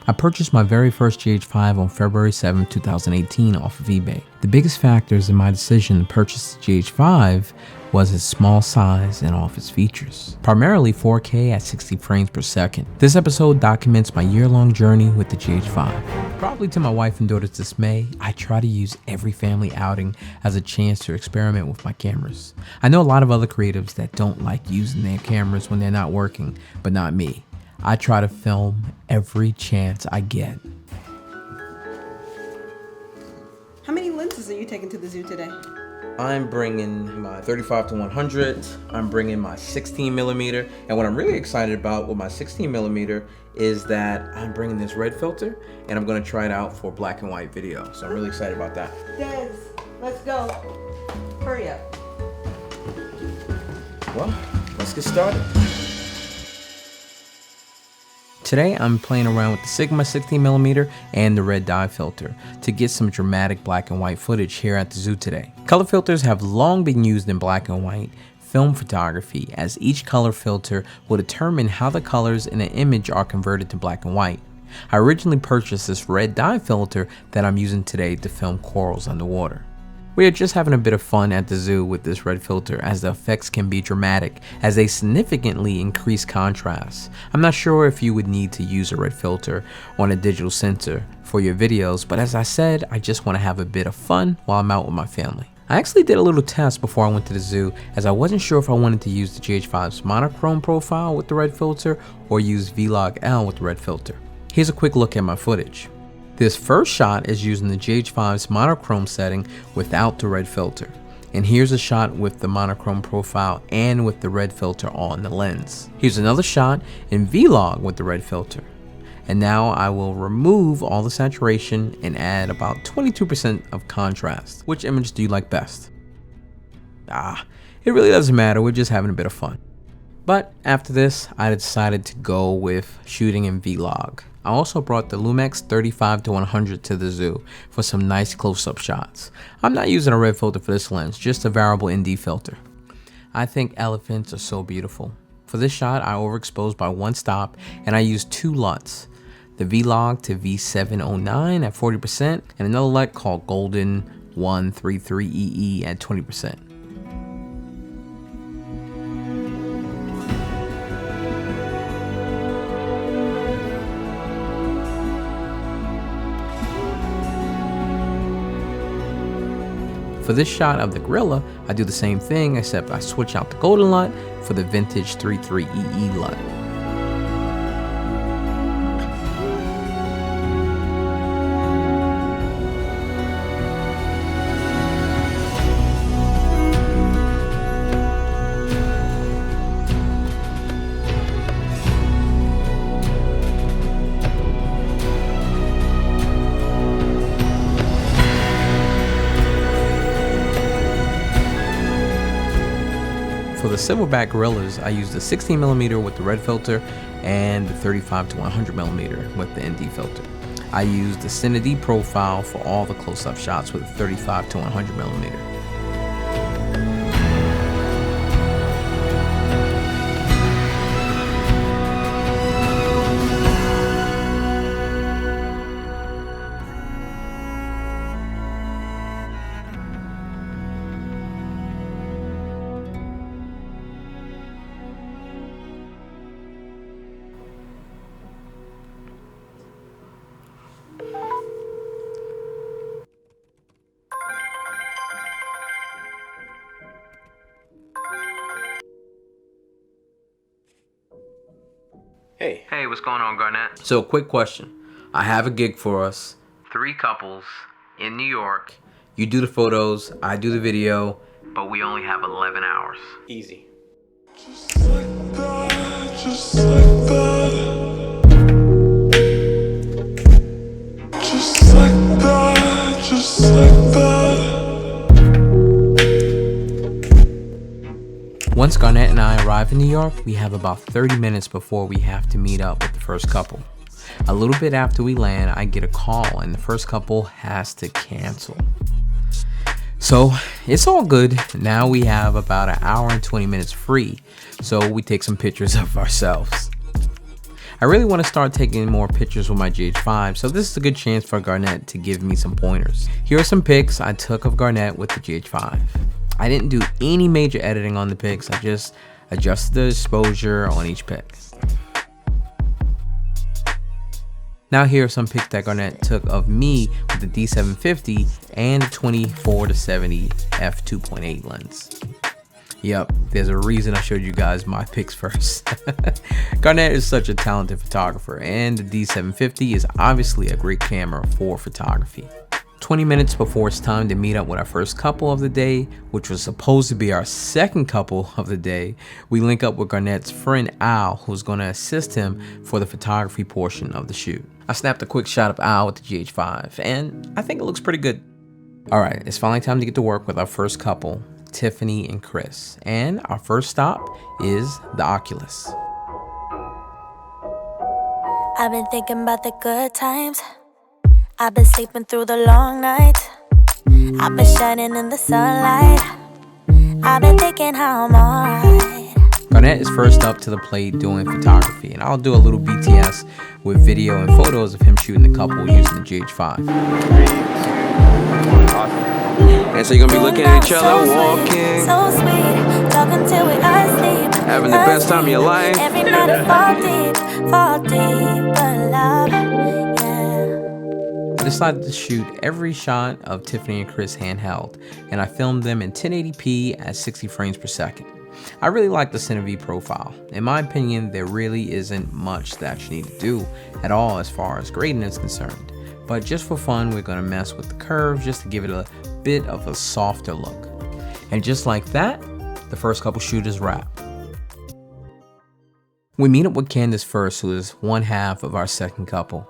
I purchased my very first GH5 on February 7, 2018 off of eBay. The biggest factors in my decision to purchase the GH5 was its small size and all of its features. Primarily 4K at 60 frames per second. This episode documents my year-long journey with the GH5. Probably to my wife and daughter's dismay, I try to use every family outing as a chance to experiment with my cameras. I know a lot of other creatives that don't like using their cameras when they're not working, but not me. I try to film every chance I get. How many lenses are you taking to the zoo today? I'm bringing my 35-100, I'm bringing my 16mm, and what I'm really excited about with my 16mm is that I'm bringing this red filter, and I'm gonna try it out for black and white video, so I'm really excited about that. Des, let's go. Hurry up. Well, let's get started. Today I'm playing around with the Sigma 16mm and the red dye filter to get some dramatic black and white footage here at the zoo today. Color filters have long been used in black and white film photography, as each color filter will determine how the colors in an image are converted to black and white. I originally purchased this red dye filter that I'm using today to film corals underwater. We are just having a bit of fun at the zoo with this red filter, as the effects can be dramatic as they significantly increase contrast. I'm not sure if you would need to use a red filter on a digital sensor for your videos, but as I said, I just want to have a bit of fun while I'm out with my family. I actually did a little test before I went to the zoo, as I wasn't sure if I wanted to use the GH5's monochrome profile with the red filter or use Vlog L with the red filter. Here's a quick look at my footage. This first shot is using the GH5's monochrome setting without the red filter. And here's a shot with the monochrome profile and with the red filter on the lens. Here's another shot in Vlog with the red filter. And now I will remove all the saturation and add about 22% of contrast. Which image do you like best? It really doesn't matter, we're just having a bit of fun. But after this, I decided to go with shooting in Vlog. I also brought the Lumix 35-100 to the zoo for some nice close-up shots. I'm not using a red filter for this lens, just a variable ND filter. I think elephants are so beautiful. For this shot, I overexposed by one stop and I used two LUTs. The Vlog to V709 at 40% and another LUT called Golden 133EE at 20%. For this shot of the gorilla, I do the same thing, except I switch out the golden LUT for the vintage 33EE LUT. For the silverback gorillas, I used the 16mm with the red filter and the 35-100mm with the ND filter. I used the Cine profile for all the close-up shots with the 35-100mm. Hey, what's going on, Garnett? So, quick question. I have a gig for us. 3 couples in New York. You do the photos, I do the video, but we only have 11 hours. Easy. Just like that, just like that. Just like that, just like that. Once Garnett and I arrive in New York, we have about 30 minutes before we have to meet up with the first couple. A little bit after we land, I get a call and the first couple has to cancel. So it's all good. Now we have about an hour and 20 minutes free, so we take some pictures of ourselves. I really want to start taking more pictures with my GH5, so this is a good chance for Garnett to give me some pointers. Here are some pics I took of Garnett with the GH5. I didn't do any major editing on the pics, I just adjusted the exposure on each pic. Now here are some pics that Garnett took of me with the D750 and the 24-70 f2.8 lens. Yep, there's a reason I showed you guys my pics first. Garnett is such a talented photographer, and the D750 is obviously a great camera for photography. 20 minutes before it's time to meet up with our first couple of the day, which was supposed to be our second couple of the day, we link up with Garnett's friend Al, who's going to assist him for the photography portion of the shoot. I snapped a quick shot of Al with the GH5, and I think it looks pretty good. Alright, it's finally time to get to work with our first couple, Tiffany and Chris, and our first stop is the Oculus. I've been thinking about the good times. I've been sleeping through the long nights. I've been shining in the sunlight. I've been thinking how I'm alright. Garnett is first up to the plate doing photography, and I'll do a little BTS with video and photos of him shooting the couple using the GH5. And so you're gonna be looking at each other, walking, so sweet, talking till we asleep, having the best time of your life. Every night I fall deep, but love, yeah. I decided to shoot every shot of Tiffany and Chris handheld, and I filmed them in 1080p at 60 frames per second. I really like the Cine profile. In my opinion, there really isn't much that you need to do at all as far as grading is concerned. But just for fun, we're gonna mess with the curves just to give it a bit of a softer look. And just like that, the first couple shoot is wrapped. We meet up with Candace first, who is one half of our second couple.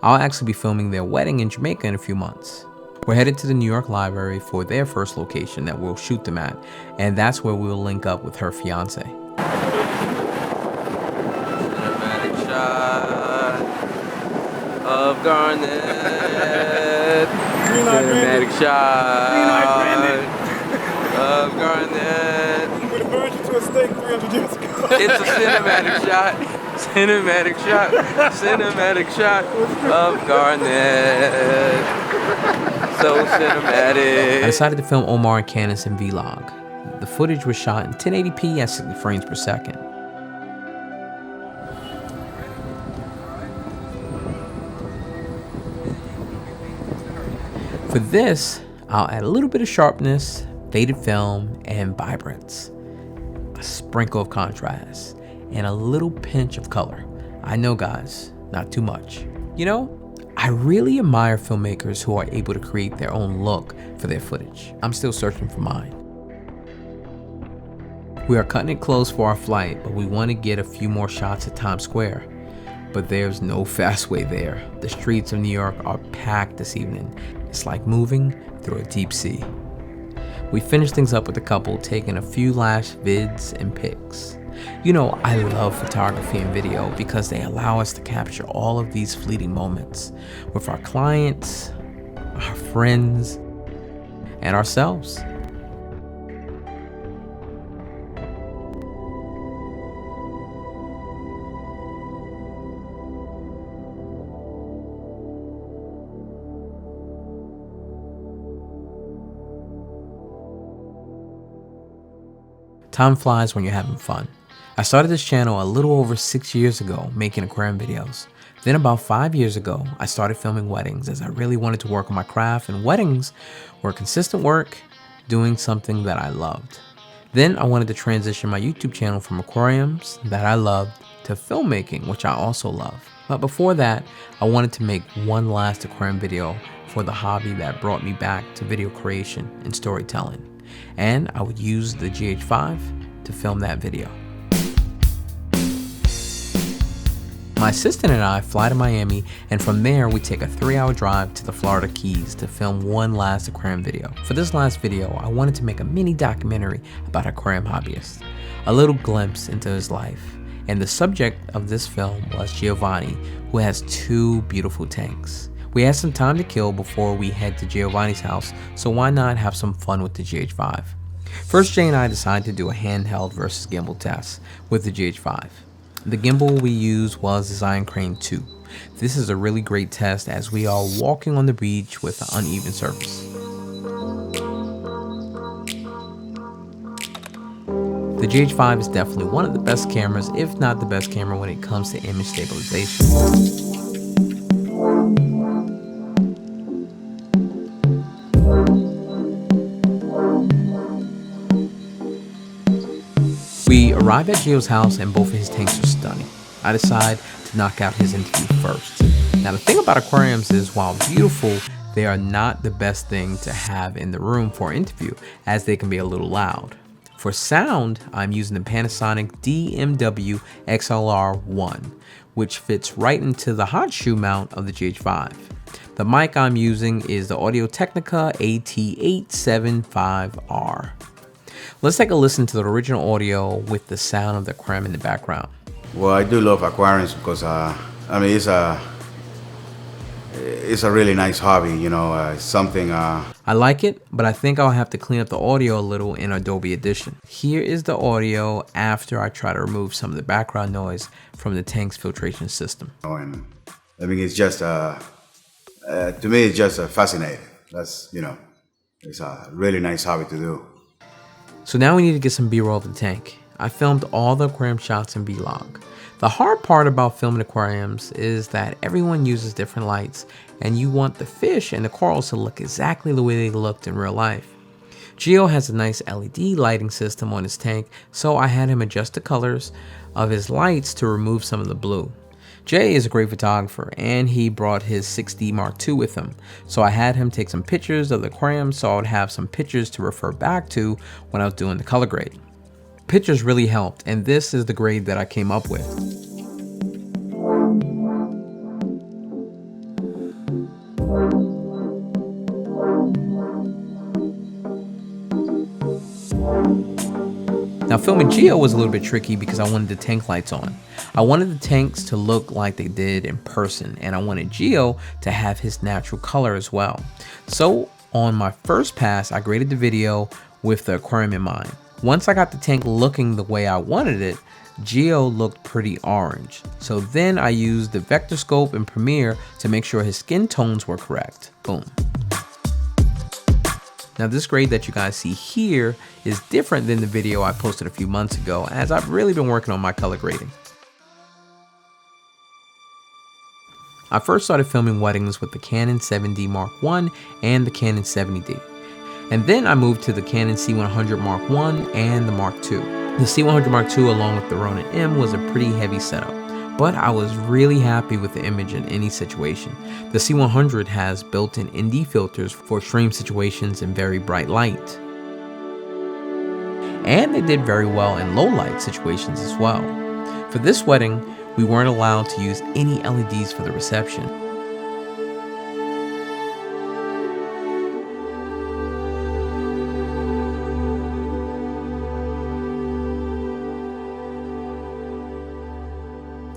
I'll actually be filming their wedding in Jamaica in a few months. We're headed to the New York Library for their first location that we'll shoot them at, and that's where we'll link up with her fiance. Cinematic shot of Garnett. Cinematic shot of Garnett. I'm gonna burn you to a stake 300 years ago. It's a cinematic shot. Cinematic shot. Cinematic shot of Garnett. So cinematic. I decided to film Omar and Candace in vlog. The footage was shot in 1080p at 60 frames per second. For this, I'll add a little bit of sharpness, faded film, and vibrance. A sprinkle of contrast, and a little pinch of color. I know guys, not too much. You know, I really admire filmmakers who are able to create their own look for their footage. I'm still searching for mine. We are cutting it close for our flight, but we want to get a few more shots at Times Square. But there's no fast way there. The streets of New York are packed this evening. It's like moving through a deep sea. We finished things up with the couple taking a few last vids and pics. You know, I love photography and video because they allow us to capture all of these fleeting moments with our clients, our friends, and ourselves. Time flies when you're having fun. I started this channel a little over 6 years ago making aquarium videos. Then about 5 years ago, I started filming weddings as I really wanted to work on my craft, and weddings were consistent work, doing something that I loved. Then I wanted to transition my YouTube channel from aquariums that I loved to filmmaking, which I also love. But before that, I wanted to make one last aquarium video for the hobby that brought me back to video creation and storytelling. And I would use the GH5 to film that video. My assistant and I fly to Miami, and from there we take a 3-hour drive to the Florida Keys to film one last aquarium video. For this last video, I wanted to make a mini documentary about aquarium hobbyists, a little glimpse into his life. And the subject of this film was Giovanni, who has 2 beautiful tanks. We had some time to kill before we head to Giovanni's house, so why not have some fun with the GH5? First, Jay and I decided to do a handheld versus gimbal test with the GH5. The gimbal we used was the Zion Crane 2. This is a really great test as we are walking on the beach with an uneven surface. The GH5 is definitely one of the best cameras, if not the best camera when it comes to image stabilization. We arrive at Gio's house and both of his tanks are stunning. I decide to knock out his interview first. Now the thing about aquariums is while beautiful, they are not the best thing to have in the room for an interview as they can be a little loud. For sound, I'm using the Panasonic DMW XLR1, which fits right into the hot shoe mount of the GH5. The mic I'm using is the Audio-Technica AT875R. Let's take a listen to the original audio with the sound of the aquarium in the background. Well, I do love aquariums because it's a really nice hobby, you know, something. I like it, but I think I'll have to clean up the audio a little in Adobe Audition. Here is the audio after I try to remove some of the background noise from the tank's filtration system. And I mean, it's just, to me, it's just fascinating. That's, you know, it's a really nice hobby to do. So now we need to get some B-roll of the tank. I filmed all the aquarium shots in V-Log. The hard part about filming aquariums is that everyone uses different lights and you want the fish and the corals to look exactly the way they looked in real life. Gio has a nice LED lighting system on his tank, so I had him adjust the colors of his lights to remove some of the blue. Jay is a great photographer and he brought his 6D Mark II with him, so I had him take some pictures of the aquarium so I would have some pictures to refer back to when I was doing the color grading. Pictures really helped, and this is the grade that I came up with. Now filming Gio was a little bit tricky because I wanted the tank lights on. I wanted the tanks to look like they did in person, and I wanted Gio to have his natural color as well. So on my first pass, I graded the video with the aquarium in mind. Once I got the tank looking the way I wanted it, Gio looked pretty orange. So then I used the vector scope in Premiere to make sure his skin tones were correct. Boom. Now this grade that you guys see here is different than the video I posted a few months ago, as I've really been working on my color grading. I first started filming weddings with the Canon 7D Mark I and the Canon 70D. And then I moved to the Canon C100 Mark I and the Mark II. The C100 Mark II along with the Ronin M was a pretty heavy setup, but I was really happy with the image in any situation. The C100 has built-in ND filters for extreme situations and very bright light. And they did very well in low light situations as well. For this wedding, we weren't allowed to use any LEDs for the reception.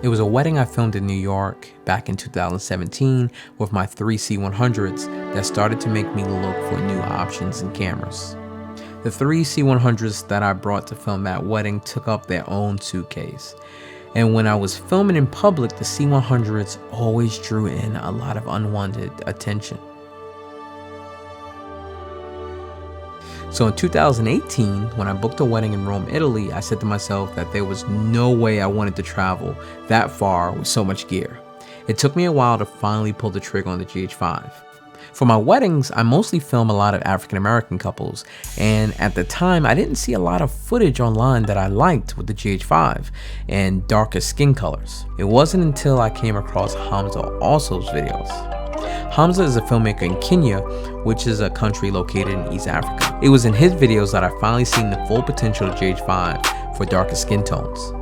It was a wedding I filmed in New York back in 2017 with my 3 C100s that started to make me look for new options in cameras. The 3 C100s that I brought to film that wedding took up their own suitcase. And when I was filming in public, the C100s always drew in a lot of unwanted attention. So in 2018, when I booked a wedding in Rome, Italy, I said to myself that there was no way I wanted to travel that far with so much gear. It took me a while to finally pull the trigger on the GH5. For my weddings, I mostly film a lot of African American couples, and at the time I didn't see a lot of footage online that I liked with the GH5 and darker skin colors. It wasn't until I came across Hamza Also's videos. Hamza is a filmmaker in Kenya, which is a country located in East Africa. It was in his videos that I finally seen the full potential of GH5 for darker skin tones.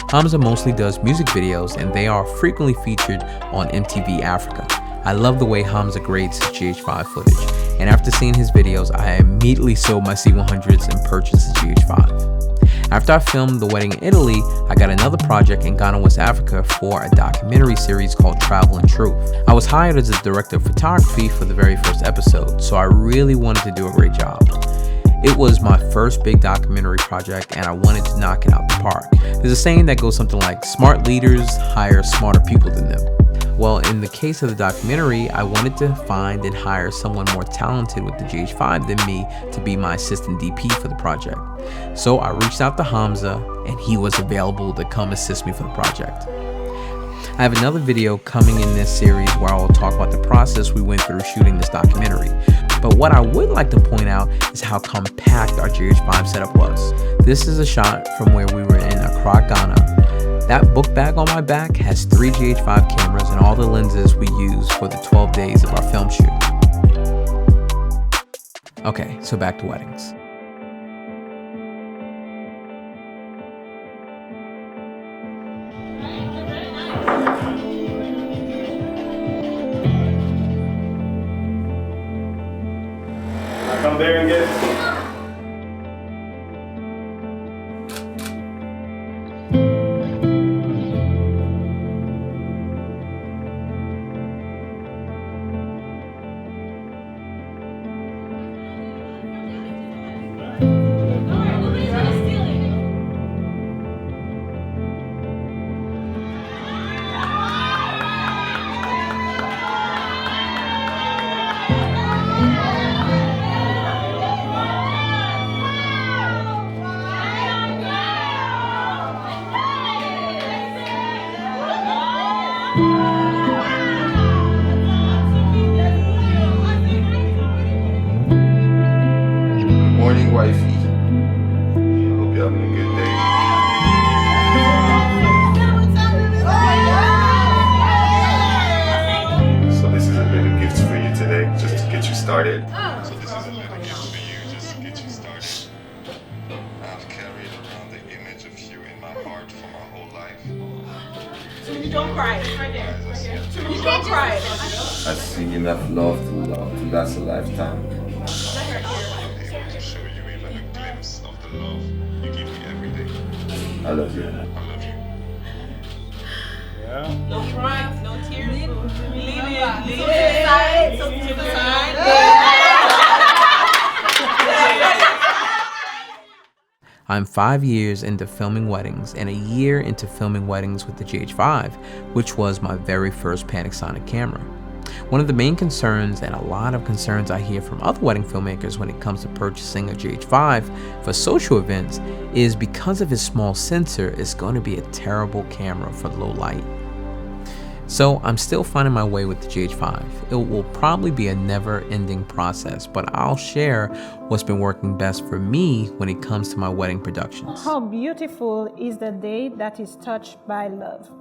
Hamza mostly does music videos and they are frequently featured on MTV Africa. I love the way Hamza grades his GH5 footage, and after seeing his videos, I immediately sold my C100s and purchased the GH5. After I filmed the wedding in Italy, I got another project in Ghana, West Africa for a documentary series called Travel and Truth. I was hired as a director of photography for the very first episode, so I really wanted to do a great job. It was my first big documentary project and I wanted to knock it out the park. There's a saying that goes something like, smart leaders hire smarter people than them. Well, in the case of the documentary, I wanted to find and hire someone more talented with the GH5 than me to be my assistant DP for the project. So I reached out to Hamza, and he was available to come assist me for the project. I have another video coming in this series where I will talk about the process we went through shooting this documentary. But what I would like to point out is how compact our GH5 setup was. This is a shot from where we were in Accra, Ghana. That book bag on my back has 3 GH5 cameras and all the lenses we used for the 12 days of our film shoot. Okay, so back to weddings. Come there and get it. Morning, wifey. I hope you're having a good day. So this is a little gift for you today, just to get you started. So this is a little gift for you, just to get you started. I've carried around the image of you in my heart for my whole life. So you don't cry. It's right there. Right there. So you don't cry. I see enough love to last a lifetime. Let her hear. Able to show you even a glimpse of the love you give me every day. I love you. I love you. Yeah. No crying, no tears. Leave it aside. So to the side. I'm 5 years into filming weddings and a year into filming weddings with the GH5, which was my very first Panasonic camera. One of the main concerns, and a lot of concerns I hear from other wedding filmmakers when it comes to purchasing a GH5 for social events, is because of its small sensor, it's going to be a terrible camera for low light. So I'm still finding my way with the GH5. It will probably be a never-ending process, but I'll share what's been working best for me when it comes to my wedding productions. How beautiful is the day that is touched by love.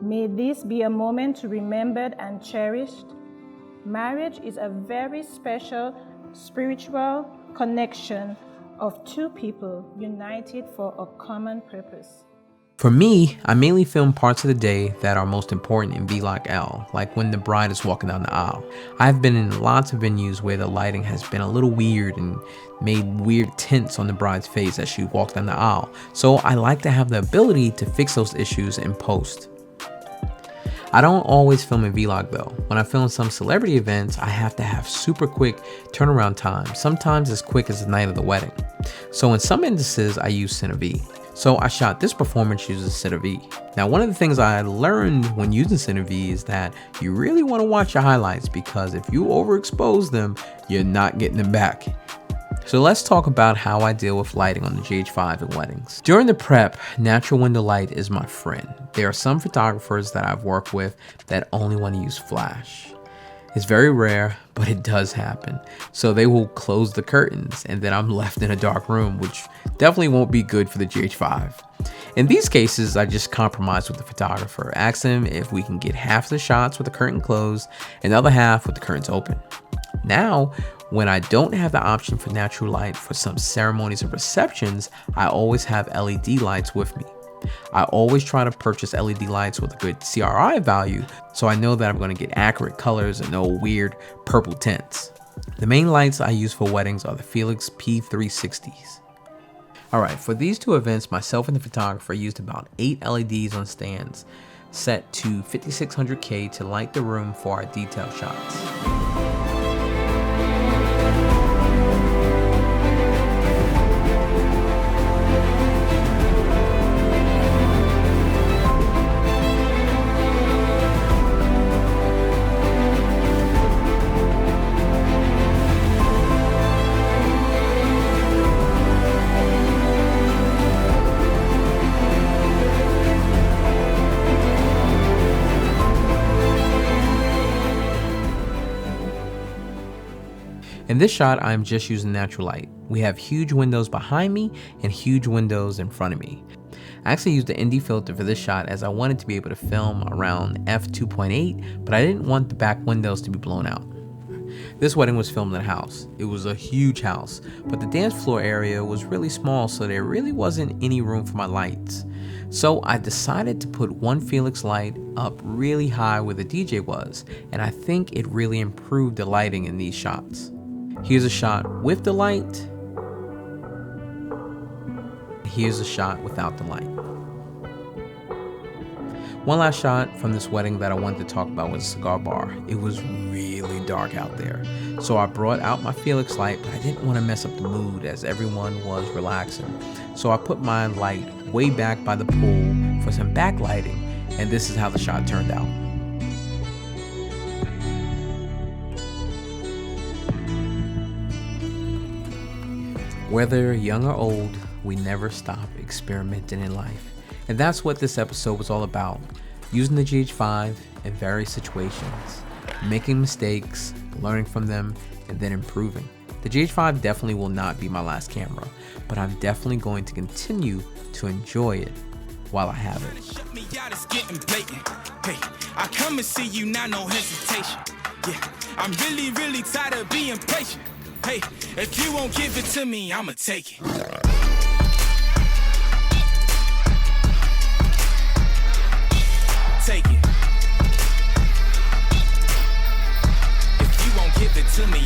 May this be a moment to remembered and cherished. Marriage is a very special spiritual connection of two people united for a common purpose. For me, I mainly film parts of the day that are most important in Vlog L, like when the bride is walking down the aisle. I've been in lots of venues where the lighting has been a little weird and made weird tints on the bride's face as she walks down the aisle, so I like to have the ability to fix those issues in post. I don't always film in Vlog though. When I film some celebrity events, I have to have super quick turnaround time, sometimes as quick as the night of the wedding. So in some instances, I use Cine-V. So I shot this performance using Cine-V. Now, one of the things I learned when using Cine-V is that you really want to watch your highlights, because if you overexpose them, you're not getting them back. So let's talk about how I deal with lighting on the GH5 at weddings. During the prep, natural window light is my friend. There are some photographers that I've worked with that only want to use flash. It's very rare, but it does happen. So they will close the curtains and then I'm left in a dark room, which definitely won't be good for the GH5. In these cases, I just compromise with the photographer, ask them if we can get half the shots with the curtain closed and the other half with the curtains open. Now, when I don't have the option for natural light for some ceremonies or receptions, I always have LED lights with me. I always try to purchase LED lights with a good CRI value, so I know that I'm going to get accurate colors and no weird purple tints. The main lights I use for weddings are the Felix P360s. Alright, for these two events, myself and the photographer used about 8 LEDs on stands, set to 5600K to light the room for our detail shots. In this shot, I'm just using natural light. We have huge windows behind me and huge windows in front of me. I actually used the ND filter for this shot as I wanted to be able to film around f2.8, but I didn't want the back windows to be blown out. This wedding was filmed in a house. It was a huge house, but the dance floor area was really small, so there really wasn't any room for my lights. So I decided to put one Felix light up really high where the DJ was, and I think it really improved the lighting in these shots. Here's a shot with the light. Here's a shot without the light. One last shot from this wedding that I wanted to talk about was a cigar bar. It was really dark out there, so I brought out my Felix light, but I didn't want to mess up the mood as everyone was relaxing. So I put my light way back by the pool for some backlighting, and this is how the shot turned out. Whether young or old, we never stop experimenting in life. And that's what this episode was all about. Using the GH5 in various situations, making mistakes, learning from them, and then improving. The GH5 definitely will not be my last camera, but I'm definitely going to continue to enjoy it while I have it. Shut me out, it's getting blatant. Hey, I come and see you now, no hesitation. Yeah, I'm really tired of being patient. Hey, if you won't give it to me, I'ma take it. Take it. If you won't give it to me,